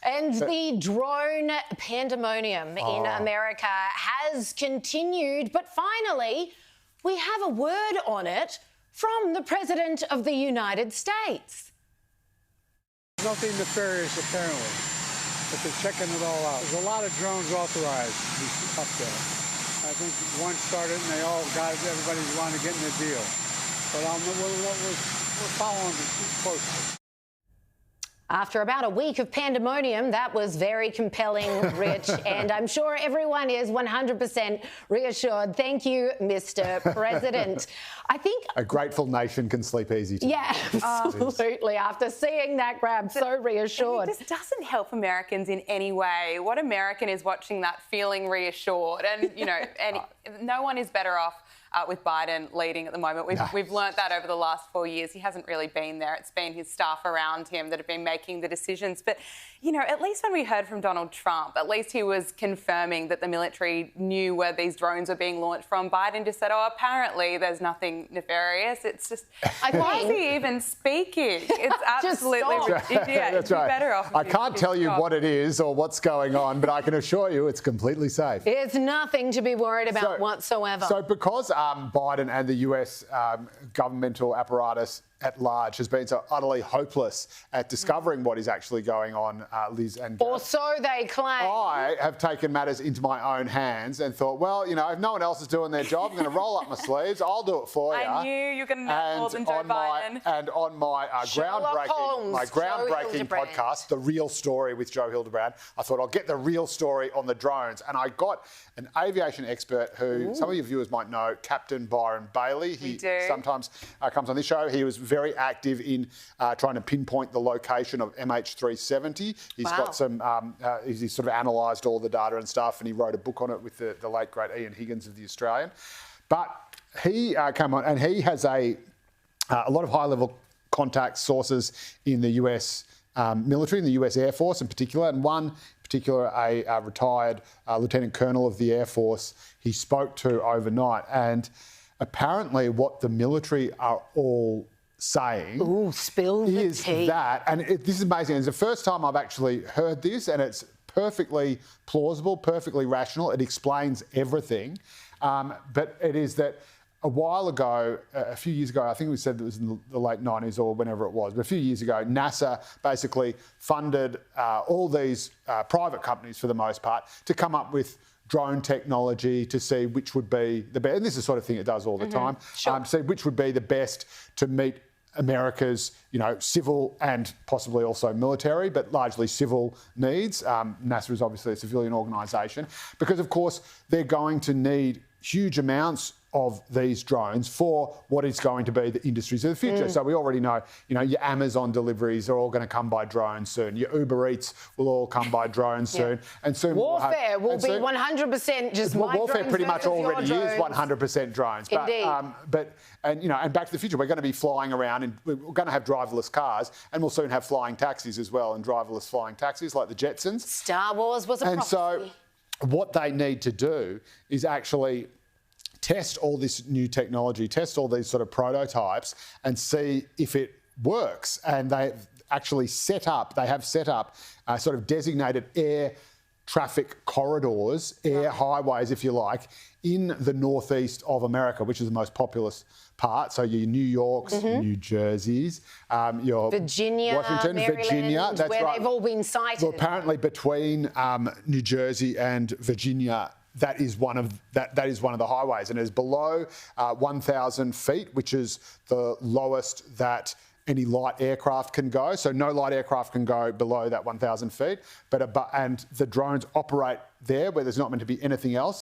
And the drone pandemonium in America has continued, but finally we have a word on it from the President of the United States. Nothing nefarious, apparently, but they're checking it all out. There's a lot of drones authorized up there. I think one started and they all got it. Everybody's wanting to get in the deal. But we're following it closely. After about a week of pandemonium, that was very compelling, Rich, and I'm sure everyone is 100% reassured. Thank you, Mr. President. I think a grateful nation can sleep easy too. Yeah, absolutely. After seeing that grab, so reassured. This doesn't help Americans in any way. What American is watching that feeling reassured? And, you know, no one is better off with Biden leading at the moment. We've learnt that over the last 4 years. He hasn't really been there. It's been his staff around him that have been making the decisions. But, you know, at least when we heard from Donald Trump, at least he was confirming that the military knew where these drones were being launched from. Biden just said, oh, apparently there's nothing nefarious. It's just, why is he even speaking? It's absolutely ridiculous. Yeah, that's right. Better off. I can't tell you what it is or what's going on, but I can assure you it's completely safe. It's nothing to be worried about whatsoever. So because Biden and the US governmental apparatus at large has been so utterly hopeless at discovering what is actually going on, Liz and Gareth. Or so they claim. I have taken matters into my own hands and thought, well, you know, if no one else is doing their job, I'm going to roll up my sleeves. I'll do it for you. I knew you were going to know more than Joe Biden. And on my groundbreaking podcast, The Real Story with Joe Hildebrand, I thought I'll get the real story on the drones. And I got an aviation expert who some of your viewers might know, Captain Byron Bailey. He sometimes comes on this show. He was very active in trying to pinpoint the location of MH370. He's got some, he's sort of analysed all the data and stuff, and he wrote a book on it with the late, great Ian Higgins of The Australian. But he came on, and he has a lot of high-level contact sources in the US military, in the US Air Force in particular, and one particular, a retired Lieutenant Colonel of the Air Force, he spoke to overnight. And apparently what the military are all saying is that, and this is amazing, it's the first time I've actually heard this, and it's perfectly plausible, perfectly rational, it explains everything, but it is that a while ago, a few years ago, I think we said it was in the late 90s or whenever it was, but a few years ago, NASA basically funded all these private companies, for the most part, to come up with drone technology to see which would be the best. And this is the sort of thing it does all the time. See which would be the best to meet America's, you know, civil and possibly also military, but largely civil needs. NASA is obviously a civilian organisation because, of course, they're going to need huge amounts of these drones for what is going to be the industries of the future. So we already know, you know, your Amazon deliveries are all going to come by drone soon. Your Uber Eats will all come by drone soon. And soon warfare will be 100% just my warfare pretty much already is 100% drones. But and you know, and Back to the Future, we're going to be flying around and we're going to have driverless cars, and we'll soon have flying taxis as well, and driverless flying taxis like the Jetsons. Star Wars was a prophecy. And so what they need to do is actually test all this new technology, test all these sort of prototypes and see if it works. And they actually have set up sort of designated air traffic corridors, air highways, if you like, in the northeast of America, which is the most populous part. So your New Yorks, New Jerseys, your Washington, Maryland, Virginia. That's where right. they've all been sighted. Well, apparently between New Jersey and Virginia, that is one of the highways, and it is below 1,000 feet, which is the lowest that any light aircraft can go. So no light aircraft can go below that 1,000 feet, and the drones operate there where there's not meant to be anything else.